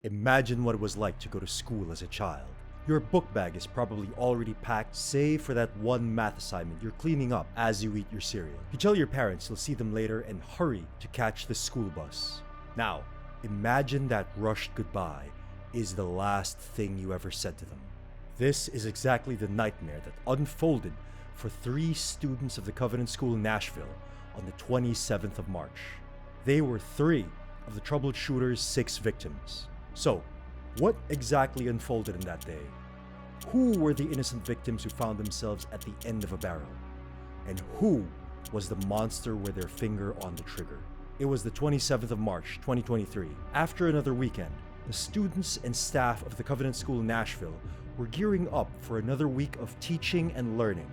Imagine what it was like to go to school as a child. Your book bag is probably already packed, save for that one math assignment you're cleaning up as you eat your cereal. You tell your parents you'll see them later and hurry to catch the school bus. Now, imagine that rushed goodbye is the last thing you ever said to them. This is exactly the nightmare that unfolded for 3 students of the Covenant School in Nashville on the 27th of March. They were 3 of the troubled shooter's 6 victims. So, what exactly unfolded in that day? Who were the innocent victims who found themselves at the end of a barrel? And who was the monster with their finger on the trigger? It was the 27th of March, 2023. After another weekend, the students and staff of the Covenant School in Nashville were gearing up for another week of teaching and learning.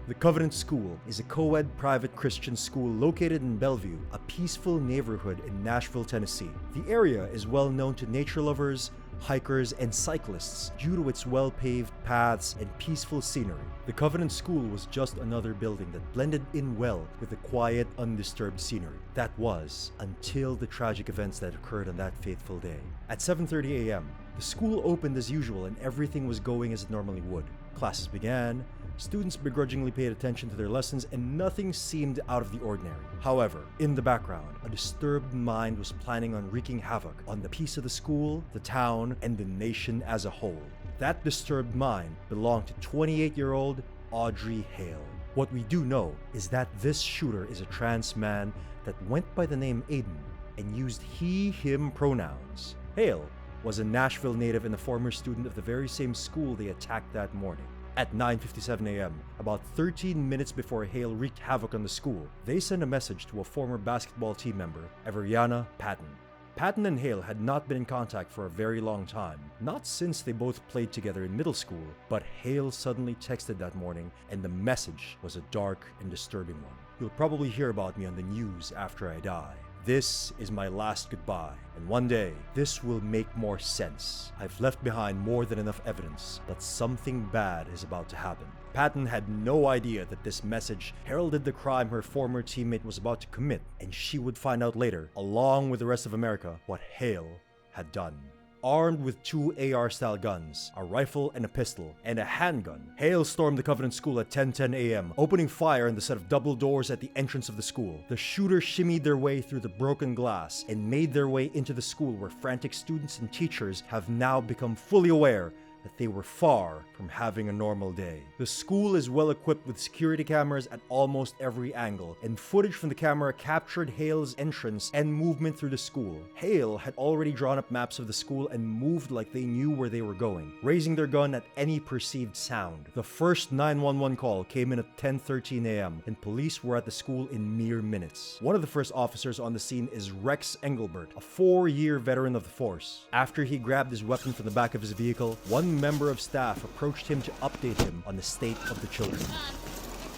The Covenant School is a co-ed private Christian school located in Bellevue, a peaceful neighborhood in Nashville, Tennessee. The area is well known to nature lovers, hikers, and cyclists due to its well-paved paths and peaceful scenery. The Covenant School was just another building that blended in well with the quiet, undisturbed scenery. That was until the tragic events that occurred on that fateful day. At 7:30 a.m., the school opened as usual and everything was going as it normally would. Classes began, students begrudgingly paid attention to their lessons, and nothing seemed out of the ordinary. However, in the background, a disturbed mind was planning on wreaking havoc on the peace of the school, the town, and the nation as a whole. That disturbed mind belonged to 28-year-old Audrey Hale. What we do know is that this shooter is a trans man that went by the name Aiden and used he/him pronouns. Hale was a Nashville native and a former student of the very same school they attacked that morning. At 9:57 a.m., about 13 minutes before Hale wreaked havoc on the school, they sent a message to a former basketball team member, Everyana Patton. Patton and Hale had not been in contact for a very long time, not since they both played together in middle school, but Hale suddenly texted that morning, and the message was a dark and disturbing one. You'll probably hear about me on the news after I die. This is my last goodbye, and one day, this will make more sense. I've left behind more than enough evidence that something bad is about to happen. Patton had no idea that this message heralded the crime her former teammate was about to commit, and she would find out later, along with the rest of America, what Hale had done. Armed with 2 AR-style guns, a rifle and a pistol, and a handgun, Hale stormed the Covenant School at 10:10 a.m., opening fire in the set of double doors at the entrance of the school. The shooters shimmied their way through the broken glass and made their way into the school, where frantic students and teachers have now become fully aware that they were far from having a normal day. The school is well equipped with security cameras at almost every angle, and footage from the camera captured Hale's entrance and movement through the school. Hale had already drawn up maps of the school and moved like they knew where they were going, raising their gun at any perceived sound. The first 911 call came in at 10:13 a.m., and police were at the school in mere minutes. One of the first officers on the scene is Rex Engelbert, a 4-year veteran of the force. After he grabbed his weapon from the back of his vehicle, one member of staff approached him to update him on the state of the children. The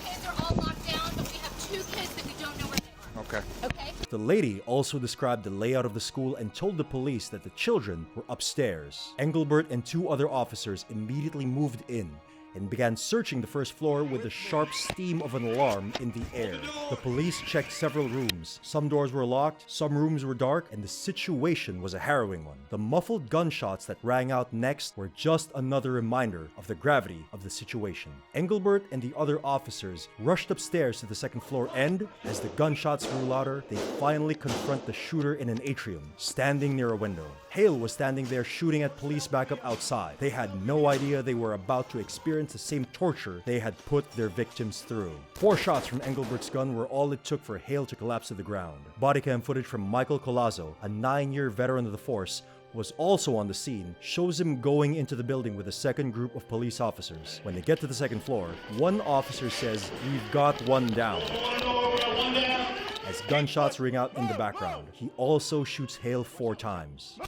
kids are all locked down, but we have 2 kids that we don't know where they are. Okay. The lady also described the layout of the school and told the police that the children were upstairs. Engelbert and 2 other officers immediately moved in and began searching the first floor with the sharp steam of an alarm in the air. The police checked several rooms. Some doors were locked, some rooms were dark, and the situation was a harrowing one. The muffled gunshots that rang out next were just another reminder of the gravity of the situation. Engelbert and the other officers rushed upstairs to the second floor, and as the gunshots grew louder, they finally confront the shooter in an atrium, standing near a window. Hale was standing there shooting at police backup outside. They had no idea they were about to experience the same torture they had put their victims through. 4 shots from Engelbert's gun were all it took for Hale to collapse to the ground. Bodycam footage from Michael Colazzo, a 9-year veteran of the force, was also on the scene, shows him going into the building with a second group of police officers. When they get to the second floor, one officer says, "We've got one down," as gunshots ring out in the background. He also shoots Hale 4 times.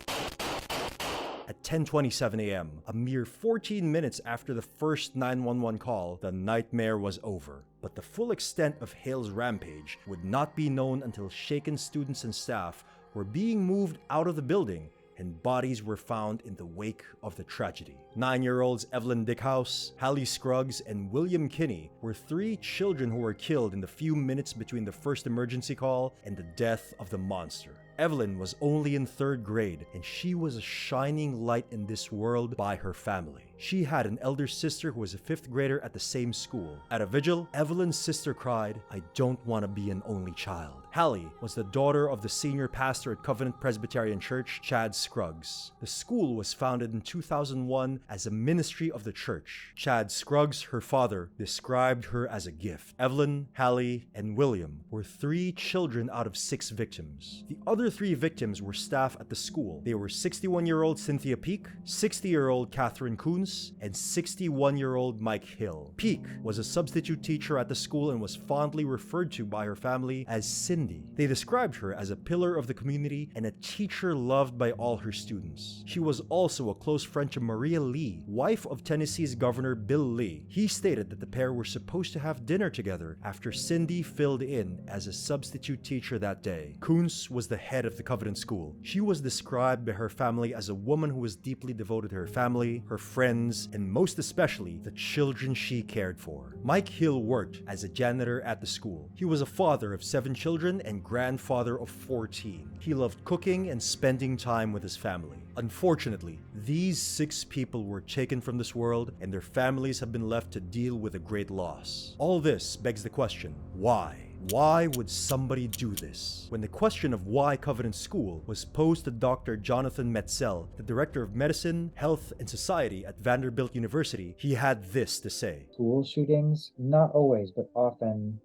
At 10:27 a.m., a mere 14 minutes after the first 911 call, the nightmare was over. But the full extent of Hale's rampage would not be known until shaken students and staff were being moved out of the building and bodies were found in the wake of the tragedy. 9-year-olds Evelyn Dieckhaus, Hale Scruggs, and William Kinney were 3 children who were killed in the few minutes between the first emergency call and the death of the monster. Evelyn was only in 3rd grade, and she was a shining light in this world by her family. She had an elder sister who was a 5th grader at the same school. At a vigil, Evelyn's sister cried, "I don't want to be an only child." Hale was the daughter of the senior pastor at Covenant Presbyterian Church, Chad Scruggs. The school was founded in 2001 as a ministry of the church. Chad Scruggs, her father, described her as a gift. Evelyn, Hale, and William were 3 children out of 6 victims. The other 3 victims were staff at the school. They were 61-year-old Cynthia Peak, 60-year-old Catherine Coons, and 61-year-old Mike Hale. Peak was a substitute teacher at the school and was fondly referred to by her family as Cindy. They described her as a pillar of the community and a teacher loved by all her students. She was also a close friend to Maria Lee, wife of Tennessee's Governor Bill Lee. He stated that the pair were supposed to have dinner together after Cindy filled in as a substitute teacher that day. Coons was the head of the Covenant School. She was described by her family as a woman who was deeply devoted to her family, her friends, and most especially the children she cared for. Mike Hill worked as a janitor at the school. He was a father of 7 children and grandfather of 14. He loved cooking and spending time with his family. Unfortunately, these 6 people were taken from this world and their families have been left to deal with a great loss. All this begs the question, why? Why would somebody do this? When the question of why Covenant School was posed to Dr. Jonathan Metzel, the Director of Medicine, Health, and Society at Vanderbilt University, he had this to say. School shootings, not always, but often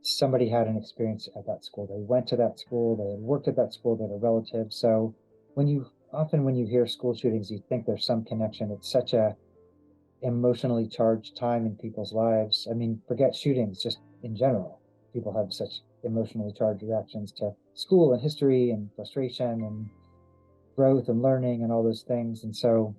somebody had an experience at that school. They went to that school, they had worked at that school, they had a relative. So when you hear school shootings, you think there's some connection. It's such a emotionally charged time in people's lives. I mean, forget shootings, just in general. People have such emotionally charged reactions to school and history and frustration and growth and learning and all those things. And so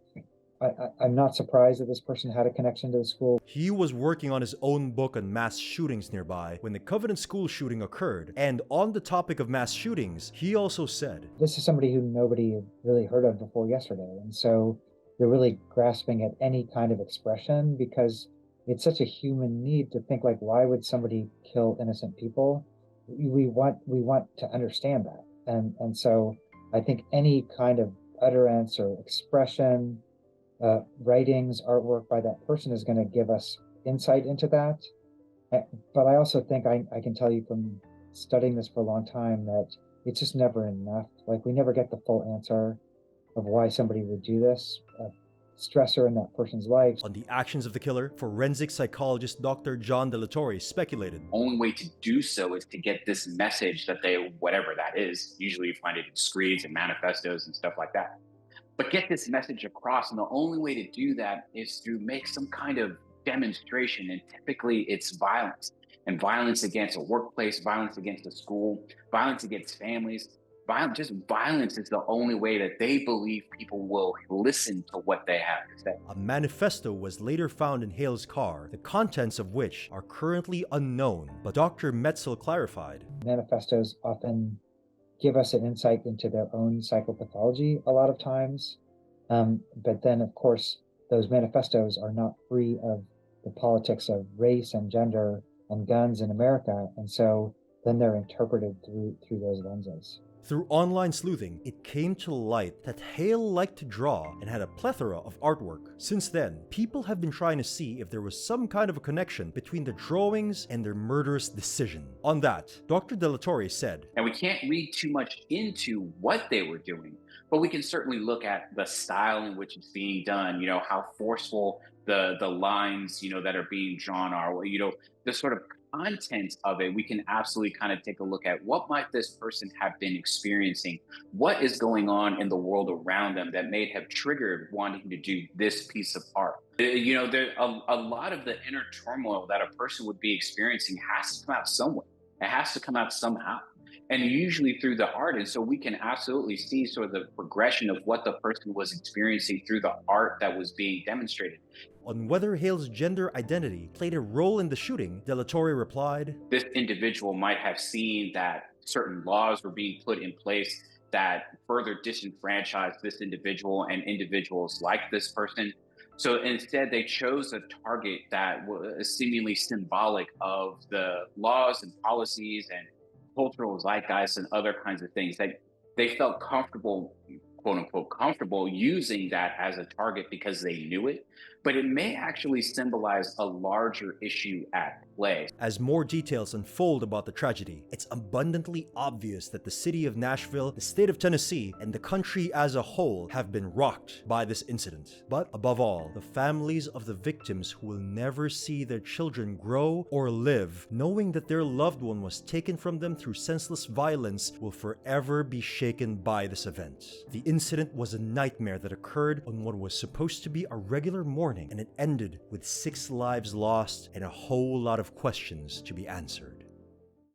I'm not surprised that this person had a connection to the school. He was working on his own book on mass shootings nearby when the Covenant School shooting occurred. And on the topic of mass shootings, he also said, "This is somebody who nobody had really heard of before yesterday." And so they're really grasping at any kind of expression because it's such a human need to think, like, why would somebody kill innocent people? We want to understand that. And so I think any kind of utterance or expression, writings, artwork by that person is going to give us insight into that. But I also think I can tell you from studying this for a long time that it's just never enough. Like, we never get the full answer of why somebody would do this. Stressor in that person's life. On the actions of the killer, forensic psychologist Dr. John De La Torre speculated. The only way to do so is to get this message that they, whatever that is, usually you find it in screeds and manifestos and stuff like that. But get this message across, and the only way to do that is to make some kind of demonstration, and typically it's violence. And violence against a workplace, violence against a school, violence against families. Violence is the only way that they believe people will listen to what they have to say. A manifesto was later found in Hale's car, the contents of which are currently unknown, but Dr. Metzel clarified. Manifestos often give us an insight into their own psychopathology a lot of times. But then, of course, those manifestos are not free of the politics of race and gender and guns in America. And so then they're interpreted through those lenses. Through online sleuthing, it came to light that Hale liked to draw and had a plethora of artwork. Since then, people have been trying to see if there was some kind of a connection between the drawings and their murderous decision. On that, Dr. De La Torre said, and we can't read too much into what they were doing, but we can certainly look at the style in which it's being done, how forceful the lines, that are being drawn are, the sort of content of it. We can absolutely kind of take a look at what might this person have been experiencing, what is going on in the world around them that may have triggered wanting to do this piece of art. There a lot of the inner turmoil that a person would be experiencing has to come out somewhere. It has to come out somehow, and usually through the art. And so we can absolutely see sort of the progression of what the person was experiencing through the art that was being demonstrated. On whether Hale's gender identity played a role in the shooting, De La Torre replied, this individual might have seen that certain laws were being put in place that further disenfranchised this individual and individuals like this person. So instead, they chose a target that was seemingly symbolic of the laws and policies and cultural zeitgeist and other kinds of things that they felt comfortable, quote unquote, comfortable using that as a target because they knew it, but it may actually symbolize a larger issue at play. As more details unfold about the tragedy, it's abundantly obvious that the city of Nashville, the state of Tennessee, and the country as a whole have been rocked by this incident. But above all, the families of the victims who will never see their children grow or live, knowing that their loved one was taken from them through senseless violence, will forever be shaken by this event. The incident was a nightmare that occurred on what was supposed to be a regular morning, and it ended with 6 lives lost and a whole lot of questions to be answered.